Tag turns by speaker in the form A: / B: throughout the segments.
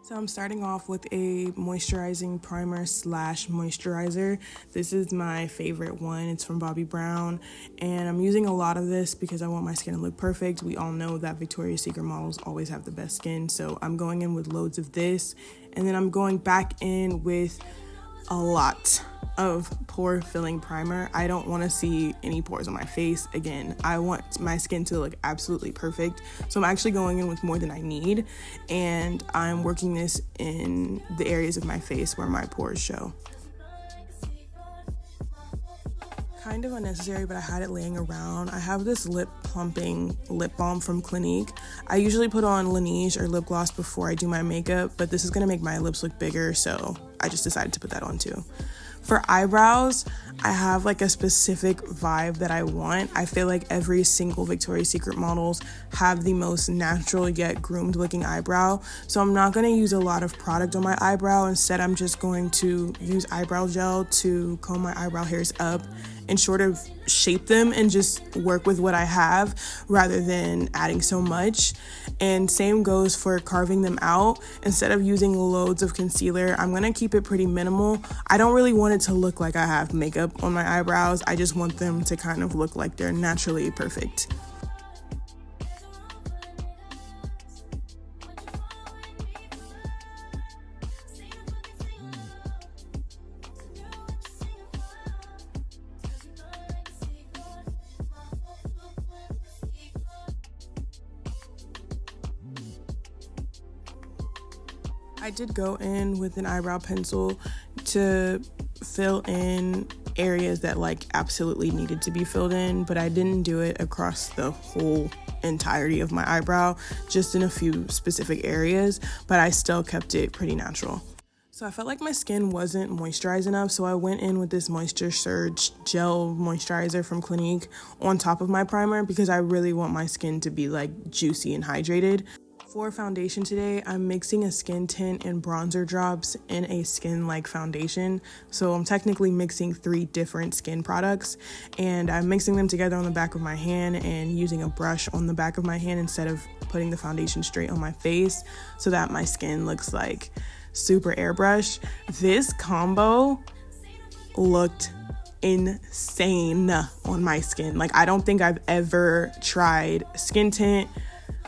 A: So I'm starting off with a moisturizing primer slash moisturizer. This is my favorite one. It's from Bobbi Brown, and I'm using a lot of this because I want my skin to look perfect. We all know that Victoria's Secret models always have the best skin, so I'm going in with loads of this, and then I'm going back in with a lot of pore filling primer. I don't want to see any pores on my face. Again, I want my skin to look absolutely perfect, so I'm actually going in with more than I need, and I'm working this in the areas of my face where my pores show. Kind of unnecessary, but I had it laying around. I have this lip plumping lip balm from Clinique. I usually put on Laneige or lip gloss before I do my makeup, but this is gonna make my lips look bigger, so I just decided to put that on too. For eyebrows, I have like a specific vibe that I want. I feel like every single Victoria's Secret models have the most natural yet groomed looking eyebrow. So I'm not gonna use a lot of product on my eyebrow. Instead, I'm just going to use eyebrow gel to comb my eyebrow hairs up and sort of shape them and just work with what I have rather than adding so much. And same goes for carving them out. Instead of using loads of concealer, I'm gonna keep it pretty minimal. I don't really want it to look like I have makeup on my eyebrows. I just want them to kind of look like they're naturally perfect. I did go in with an eyebrow pencil to fill in areas that like absolutely needed to be filled in, but I didn't do it across the whole entirety of my eyebrow, just in a few specific areas, but I still kept it pretty natural. So I felt like my skin wasn't moisturized enough, so I went in with this Moisture Surge Gel Moisturizer from Clinique on top of my primer because I really want my skin to be like juicy and hydrated. For foundation today, I'm mixing a skin tint and bronzer drops in a skin-like foundation. So I'm technically mixing 3 different skin products, and I'm mixing them together on the back of my hand and using a brush on the back of my hand instead of putting the foundation straight on my face so that my skin looks like super airbrush. This combo looked insane on my skin. Like, I don't think I've ever tried skin tint,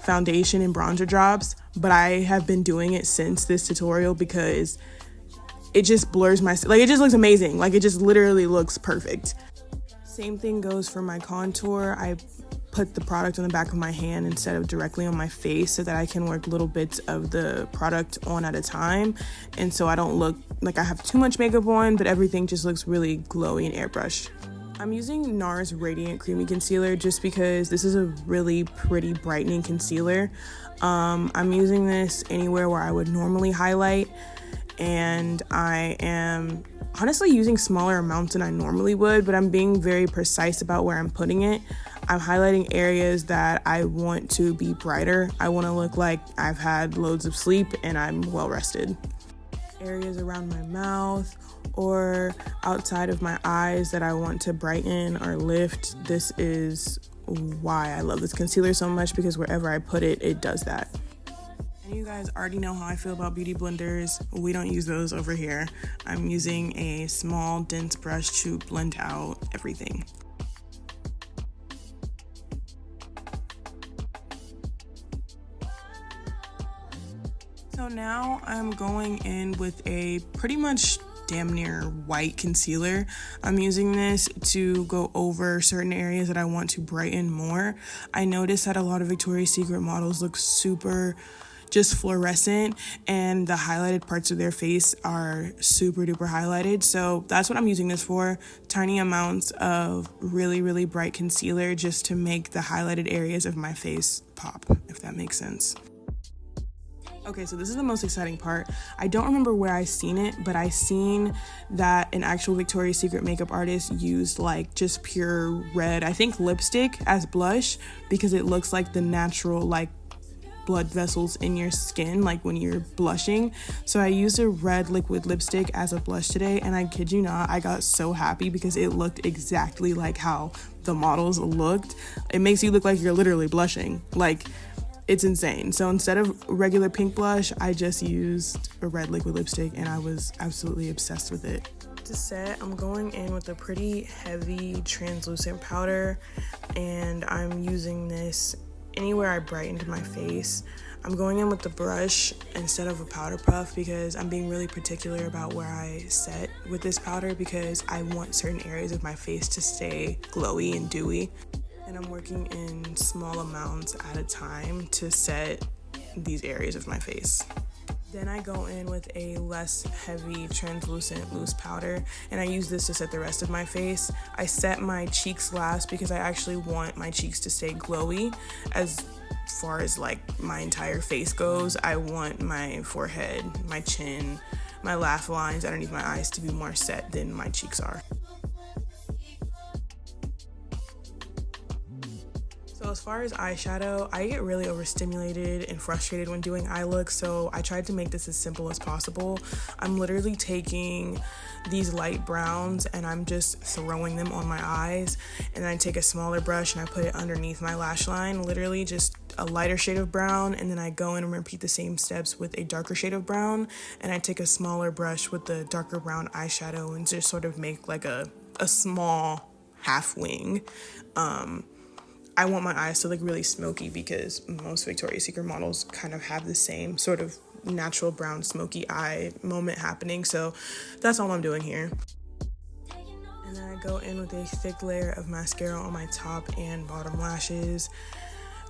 A: foundation, and bronzer drops, but I have been doing it since this tutorial because it just blurs my, like, it just looks amazing. Like, it just literally looks perfect. Same thing goes for my contour. I put the product on the back of my hand instead of directly on my face so that I can work little bits of the product on at a time, and so I don't look like I have too much makeup on, but everything just looks really glowy and airbrushed. I'm using NARS Radiant Creamy Concealer just because this is a really pretty brightening concealer. I'm using this anywhere where I would normally highlight, and I am honestly using smaller amounts than I normally would, but I'm being very precise about where I'm putting it. I'm highlighting areas that I want to be brighter. I want to look like I've had loads of sleep and I'm well rested. Areas around my mouth or outside of my eyes that I want to brighten or lift. This is why I love this concealer so much, because wherever I put it, it does that. And you guys already know how I feel about beauty blenders. We don't use those over here. I'm using a small dense brush to blend out everything. So now I'm going in with a pretty much damn near white concealer. I'm using this to go over certain areas that I want to brighten more. I noticed that a lot of Victoria's Secret models look super just fluorescent, and the highlighted parts of their face are super duper highlighted. So that's what I'm using this for. Tiny amounts of really, really bright concealer just to make the highlighted areas of my face pop, if that makes sense. Okay, so this is the most exciting part. I don't remember where I seen it, but I seen that an actual Victoria's Secret makeup artist used like just pure red, I think lipstick, as blush, because it looks like the natural like blood vessels in your skin, like when you're blushing. So I used a red liquid lipstick as a blush today, and I kid you not, I got so happy because it looked exactly like how the models looked. It makes you look like you're literally blushing. Like, It's insane. So instead of regular pink blush, I just used a red liquid lipstick and I was absolutely obsessed with it. To set, I'm going in with a pretty heavy translucent powder, and I'm using this anywhere I brightened my face. I'm going in with the brush instead of a powder puff because I'm being really particular about where I set with this powder because I want certain areas of my face to stay glowy and dewy. And I'm working in small amounts at a time to set these areas of my face. Then I go in with a less heavy translucent loose powder, and I use this to set the rest of my face. I set my cheeks last because I actually want my cheeks to stay glowy. As far as like my entire face goes, I want my forehead, my chin, my laugh lines underneath my eyes to be more set than my cheeks are. So as far as eyeshadow, I get really overstimulated and frustrated when doing eye looks, so I tried to make this as simple as possible. I'm literally taking these light browns and I'm just throwing them on my eyes, and then I take a smaller brush and I put it underneath my lash line, literally just a lighter shade of brown, and then I go in and repeat the same steps with a darker shade of brown, and I take a smaller brush with the darker brown eyeshadow and just sort of make like a small half wing. I want my eyes to look really smoky because most Victoria's Secret models kind of have the same sort of natural brown smoky eye moment happening, so that's all I'm doing here. And then I go in with a thick layer of mascara on my top and bottom lashes.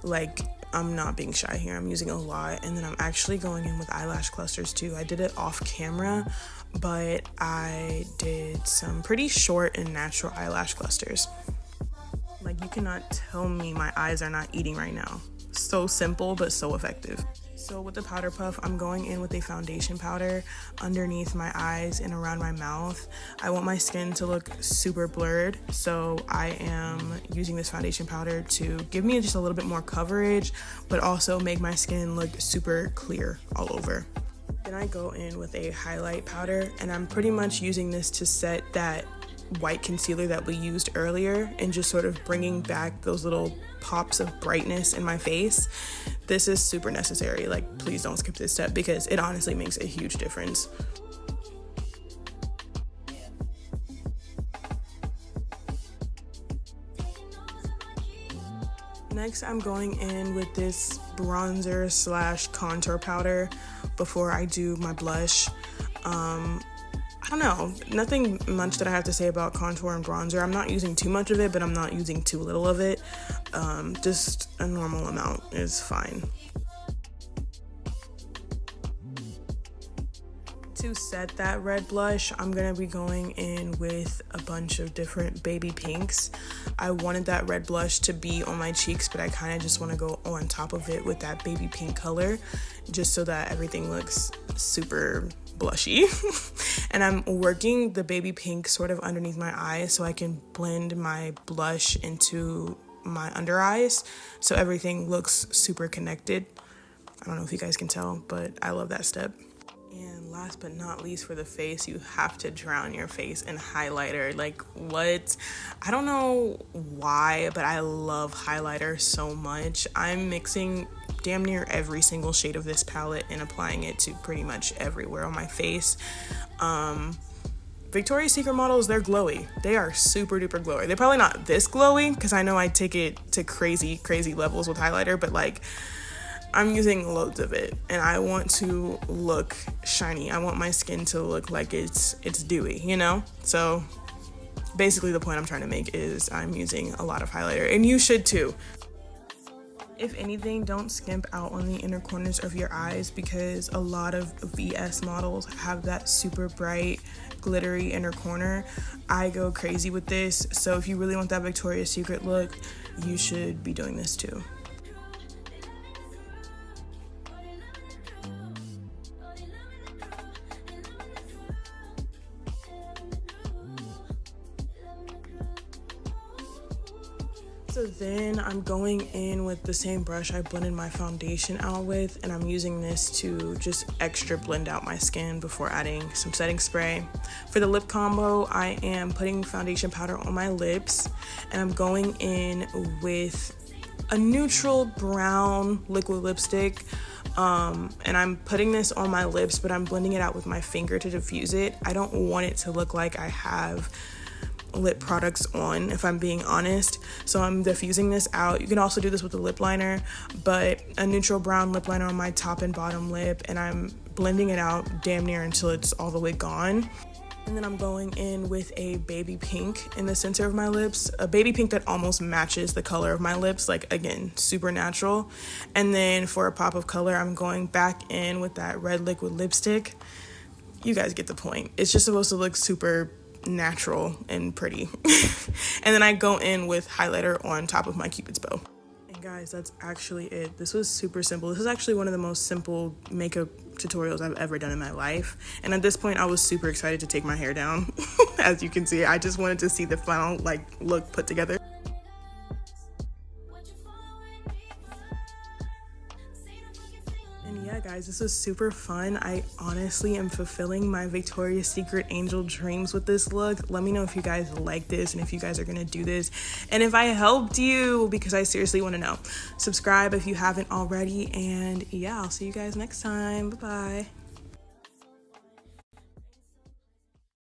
A: Like, I'm not being shy here, I'm using a lot. And then I'm actually going in with eyelash clusters too. I did it off camera, but I did some pretty short and natural eyelash clusters. Like, you cannot tell me my eyes are not eating right now. So simple, but so effective. So with the powder puff, I'm going in with a foundation powder underneath my eyes and around my mouth. I want my skin to look super blurred, so I am using this foundation powder to give me just a little bit more coverage, but also make my skin look super clear all over. Then I go in with a highlight powder, and I'm pretty much using this to set that white concealer that we used earlier and just sort of bringing back those little pops of brightness in my face. This is super necessary. Like, please don't skip this step because it honestly makes a huge difference. Next, I'm going in with this bronzer slash contour powder before I do my blush. I don't know, nothing much that I have to say about contour and bronzer. I'm not using too much of it, but I'm not using too little of it. Just a normal amount is fine. To set that red blush, I'm gonna be going in with a bunch of different baby pinks. I wanted that red blush to be on my cheeks, but I kind of just want to go on top of it with that baby pink color, just so that everything looks super blushy. And I'm working the baby pink sort of underneath my eyes so I can blend my blush into my under eyes so everything looks super connected. I don't know if you guys can tell, but I love that step. And last but not least, for the face, you have to drown your face in highlighter. Like, what? I don't know why, but I love highlighter so much. I'm mixing damn near every single shade of this palette and applying it to pretty much everywhere on my face. Victoria's Secret models, they're glowy. They are super duper glowy. They're probably not this glowy because I know I take it to crazy levels with highlighter, but like, I'm using loads of it and I want to look shiny. I want my skin to look like it's dewy, you know? So basically the point I'm trying to make is I'm using a lot of highlighter, and you should too. If anything, don't skimp out on the inner corners of your eyes because a lot of VS models have that super bright, glittery inner corner. I go crazy with this, so if you really want that Victoria's Secret look, you should be doing this too. So then I'm going in with the same brush I blended my foundation out with, and I'm using this to just extra blend out my skin before adding some setting spray. For the lip combo, I am putting foundation powder on my lips, and I'm going in with a neutral brown liquid lipstick. And I'm putting this on my lips, but I'm blending it out with my finger to diffuse it. I don't want it to look like I have lip products on, if I'm being honest. So I'm diffusing this out. You can also do this with a lip liner, but a neutral brown lip liner on my top and bottom lip, and I'm blending it out damn near until it's all the way gone. And then I'm going in with a baby pink in the center of my lips, a baby pink that almost matches the color of my lips, like, again, super natural. And then for a pop of color, I'm going back in with that red liquid lipstick. You guys get the point. It's just supposed to look super natural and pretty. And then I go in with highlighter on top of my Cupid's bow. And guys, that's actually it. This was super simple. This is actually one of the most simple makeup tutorials I've ever done in my life. And at this point, I was super excited to take my hair down. As you can see, I just wanted to see the final look put together. And yeah, guys, this was super fun. I honestly am fulfilling my Victoria's Secret angel dreams with this look. Let me know if you guys like this and if you guys are gonna do this and if I helped you, because I seriously want to know. Subscribe if you haven't already, and yeah, I'll see you guys next time. Bye bye.